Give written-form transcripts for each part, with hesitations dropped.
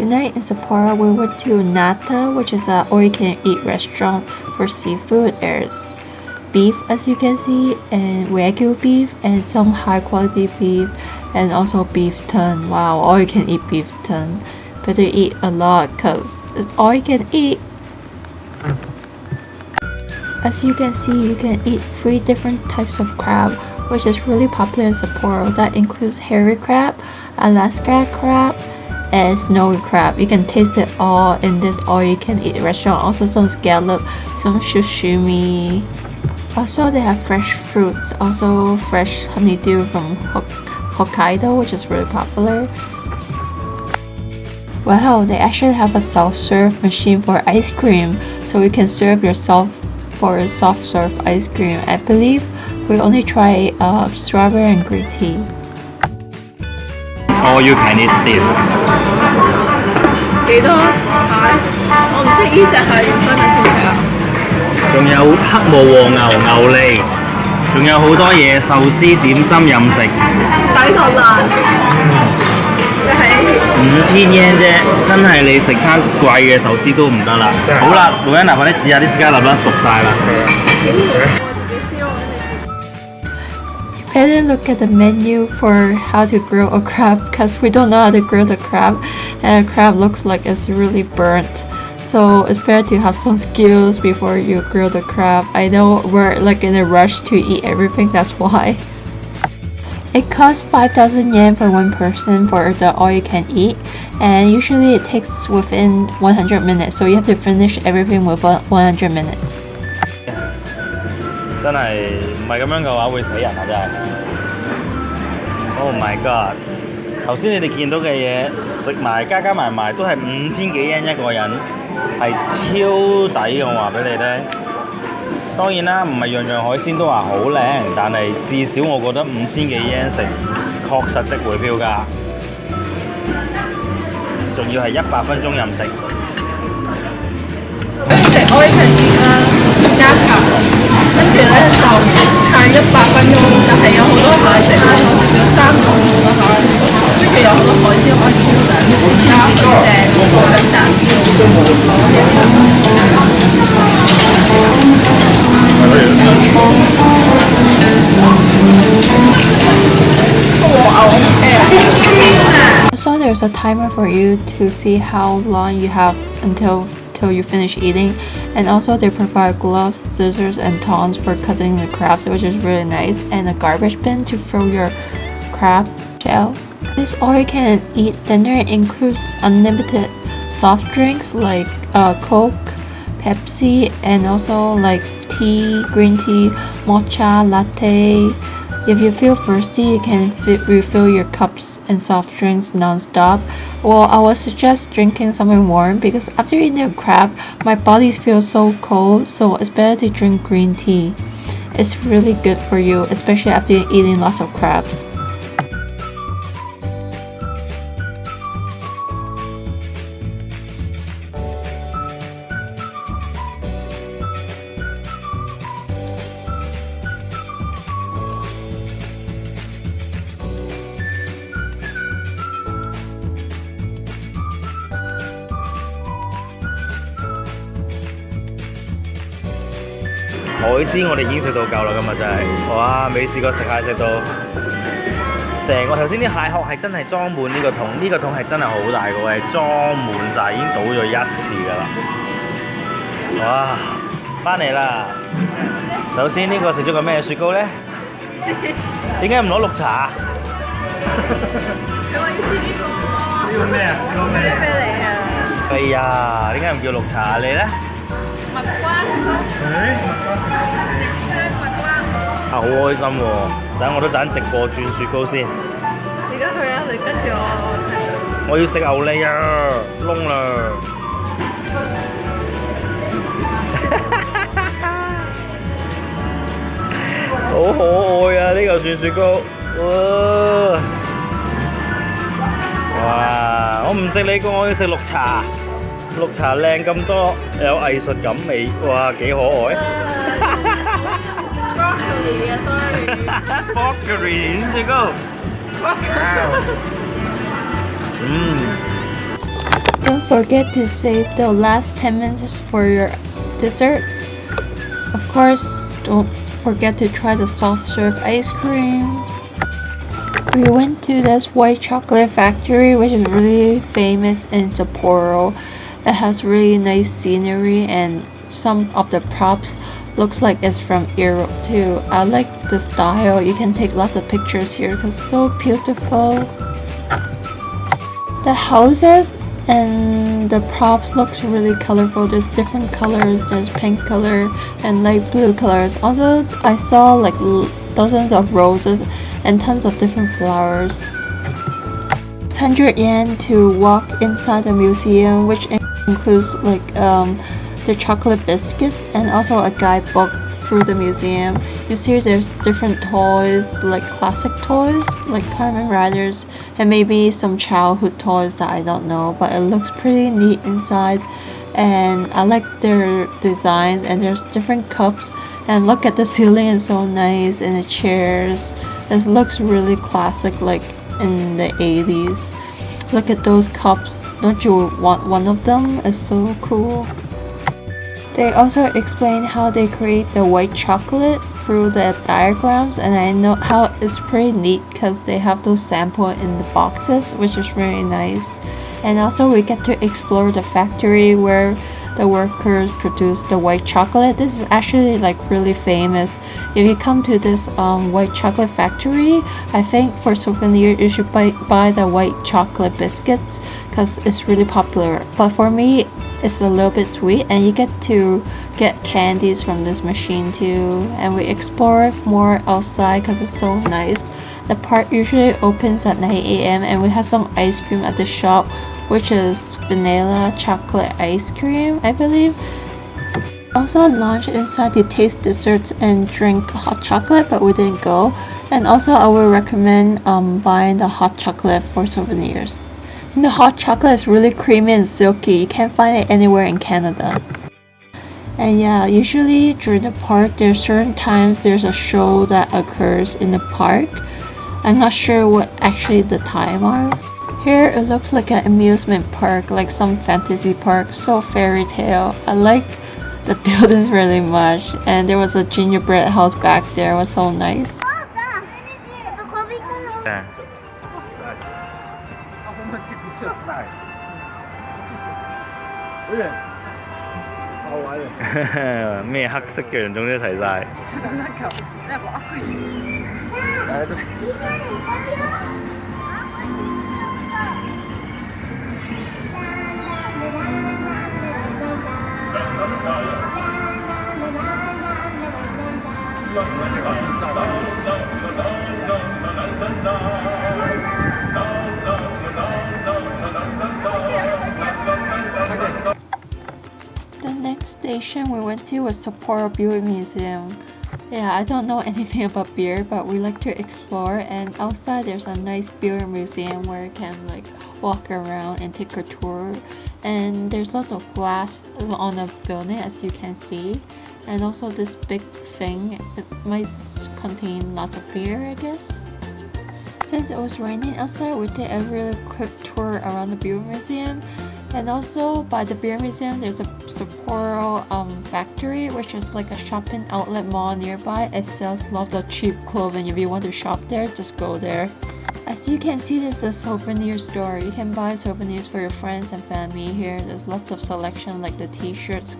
Tonight in Sapporo, we went to Nata, which is an all-you-can-eat restaurant for seafood. There's beef, as you can see, and wagyu beef, and some high-quality beef, and also beef tongue. Wow, all-you-can-eat beef tongue. Better eat a lot, cause it's all you can eat. As you can see, you can eat 3 different types of crab, which is really popular in Sapporo. That includes hairy crab, Alaska crab, and snowy crab. You can taste it all in this all-you-can-eat restaurant. Also some scallop, some sashimi. Also they have fresh fruits, also fresh honeydew from Hokkaido, which is really popular. Wow, they actually have a self-serve machine for ice cream, so you can serve yourself for a soft-serve ice cream. I believe we only try strawberry and green tea. All you can eat this. 幾多蟹？我唔識呢隻係用分兩條啊。仲有黑毛和牛、牛脷，仲有好多嘢，壽司、點心、飲食。抵落爛，就係5000yen啫，真係你食餐貴嘅壽司都唔得啦。好啦，老欣嗱，快啲試下啲斯嘉麗啦，熟晒啦。Better look at the menu for how to grill a crab, because we don't know how to grill the crab, and the crab looks like it's really burnt. So it's better to have some skills before you grill the crab. I know we're like in a rush to eat everything, that's why. It costs 5,000 yen for one person for the all you can eat, and usually it takes within 100 minutes, so you have to finish everything within 100 minutes. 真係唔係咁樣嘅話會死人啊！真係。Oh my god！ 頭先你哋見到嘅嘢食埋加埋都係5000幾yen一個人，係超抵嘅，我話俾你聽。當然啦，唔係樣樣海鮮都話好靚，但係至少我覺得5000幾yen食確實值回票價。仲要係100分鐘任食。食愛情熱啦，加茶，跟住咧就限100分鐘，就係有好多蟹食啦，我食咗3個唔同嘅蟹，跟住有好多海鮮可以挑選，加正海膽So there's a timer for you to see how long you have until you finish eating, and also they provide gloves, scissors, and tongs for cutting the crabs, which is really nice, and a garbage bin to throw your crab shell. This all-you-can-eat dinner includes unlimited soft drinks like Coke, Pepsi, and also like tea, green tea, matcha, latte. If you feel thirsty, you can refill your cups and soft drinks non-stop. Well, I would suggest drinking something warm, because after eating a crab, my body feels so cold, so it's better to drink green tea. It's really good for you, especially after eating lots of crabs.海鮮我哋已經食到夠啦，今日真係，哇！未試過食蟹食到成個頭先啲蟹殼係真係裝滿呢個桶，呢個桶係真係好大個，係裝滿晒，已經倒咗1次㗎啦。哇！翻嚟啦！首先呢個食咗個咩雪糕咧？點解唔攞綠茶？我要試呢個。呢個咩啊？呢個咩？咩嚟啊？哎呀，點解唔叫綠茶你咧？蜜瓜。好開心喎！等我都陣直播轉雪糕先。而家去啊！你跟住我。我要食牛脷啊！燶啦！好可愛啊！呢嚿轉雪糕，哇！我唔食你個，我要食綠茶。綠茶靚咁多，有藝術感味，哇！幾可愛。Broccoli 轉雪糕。Don't forget to save the last 10 minutes for your desserts. Of course, don't forget to try the soft serve ice cream. We went to this white chocolate factory, which is really famous in Sapporo. It has really nice scenery and some of the props looks like it's from Europe too. I like the style. You can take lots of pictures here because it's so beautiful. The houses and the props looks really colorful. There's different colors. There's pink color and light blue colors. Also, I saw like dozens of roses and tons of different flowers. It's 100 yen to walk inside the museum, which includes like the chocolate biscuits and also a guidebook through the museum. You see there's different toys, like classic toys like Kamen Riders, and maybe some childhood toys that I don't know, but it looks pretty neat inside. And I like their design, and there's different cups, and look at the ceiling, it's so nice, and the chairs, it looks really classic like in the 80s. Look at those cups. Don't you want one of them? It's so cool. They also explain how they create the white chocolate through the diagrams, and I know how it's pretty neat because they have those samples in the boxes, which is really nice. And also we get to explore the factory where the workers produce the white chocolate. This is actually like really famous. If you come to this white chocolate factory, I think for souvenir you should buy the white chocolate biscuits because it's really popular. But for me, it's a little bit sweet, and you get to get candies from this machine too. And we explore more outside because it's so nice. The park usually opens at 9 a.m. and we have some ice cream at the shop, which is vanilla chocolate ice cream, I believe. Also lunch inside to taste desserts and drink hot chocolate, but we didn't go. And also I would recommend buying the hot chocolate for souvenirs. And the hot chocolate is really creamy and silky. You can't find it anywhere in Canada. And yeah, usually during the park, there's certain times there's a show that occurs in the park. I'm not sure what actually the time are. Here it looks like an amusement park, like some fantasy park, so fairy tale. I like the buildings really much, and there was a gingerbread house back there. It was so nice.咩黑色嘅人種都一齊晒。The next station we went to was Sapporo Beer Museum. Yeah, I don't know anything about beer, but we like to explore, and outside there's a nice beer museum where you can like walk around and take a tour. And there's lots of glass on the building, as you can see. And also this big thing, it might contain lots of beer, I guess. Since it was raining outside, we did a really quick tour around the beer museum. And also by the beer museum, there's a Sapporo factory, which is like a shopping outlet mall nearby. It sells lots of cheap clothing. If you want to shop there, just go there. As you can see, this is a souvenir store. You can buy souvenirs for your friends and family here. There's lots of selection like the t-shirts,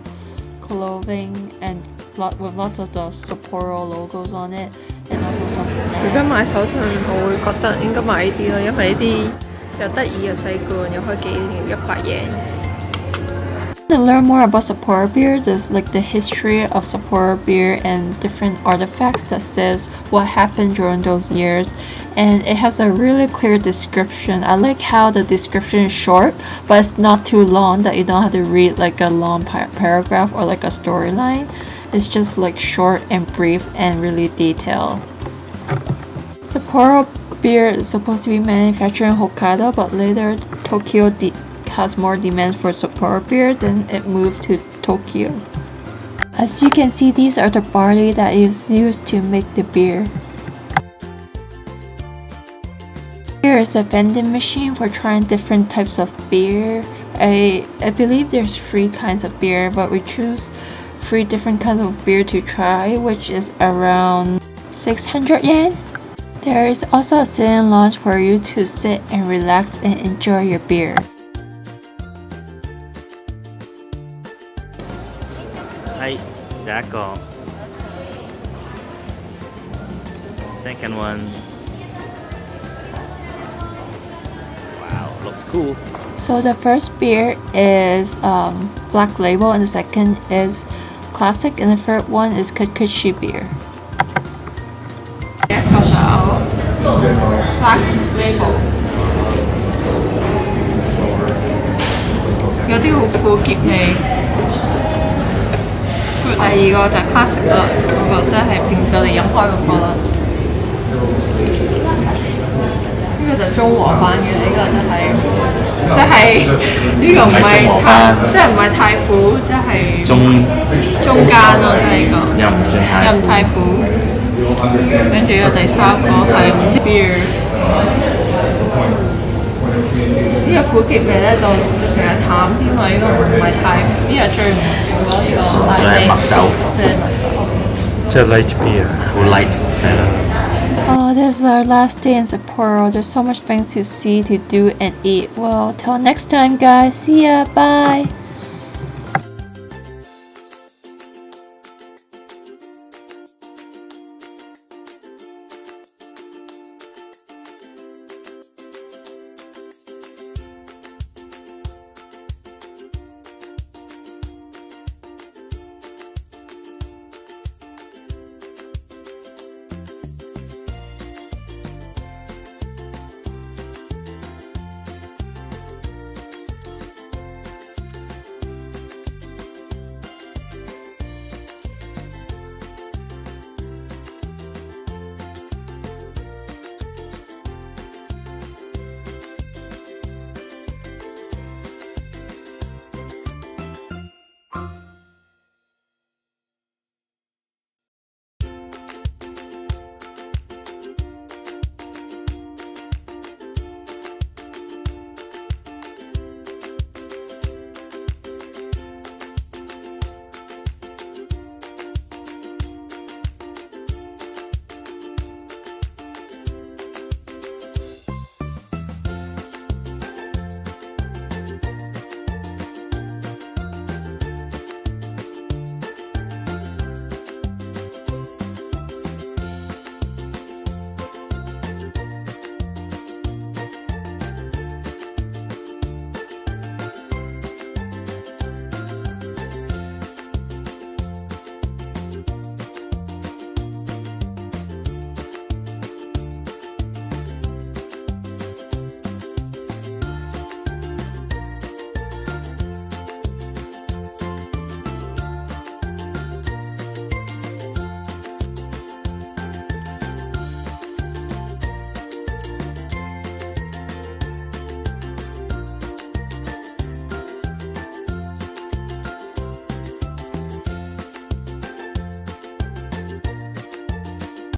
clothing, and with lots of the Sapporo logos on it, and also some snacks. 如果買手信，我會覺得應該買呢啲咯，因為呢啲又得意又細罐，又可以紀念100 yen。To learn more about Sapporo beer, there's like the history of Sapporo beer and different artifacts that says what happened during those years, and it has a really clear description. I like how the description is short, but it's not too long that you don't have to read like a long paragraph or like a storyline. It's just like short and brief and really detailed. Sapporo beer is supposed to be manufactured in Hokkaido, but later Tokyo has more demand for Sapporo beer, then it moved to Tokyo. As you can see, these are the barley that is used to make the beer. Here is a vending machine for trying different types of beer, I believe there's 3 kinds of beer, but we choose 3 different kinds of beer to try, which is around 600 yen. There is also a sit-in lounge for you to sit and relax and enjoy your beer. Hi, 第一個 Second one. Wow, looks cool. So the first beer is Black Label, and the second is Classic, and the third one is kaitakushi beer. 一個就 Black Label， 有啲好苦澀味。第二個就 Classic 啦，嗰個即係平時我哋飲開嗰個啦。呢個就中和版嘅，呢個就係呢個唔係太即係唔係太苦，即係中間咯，即係呢個又唔太苦。跟住呢個第三個係唔知 beer， 呢個苦澀味咧就直情係淡添啊！呢個唔係太，呢個最唔苦咯，呢個係麥酒，即係麥酒，即係 light beer， 好 light 係啦。Oh, this is our last day in Sapporo. There's so much things to see, to do, and eat. Well, till next time, guys. See ya. Bye.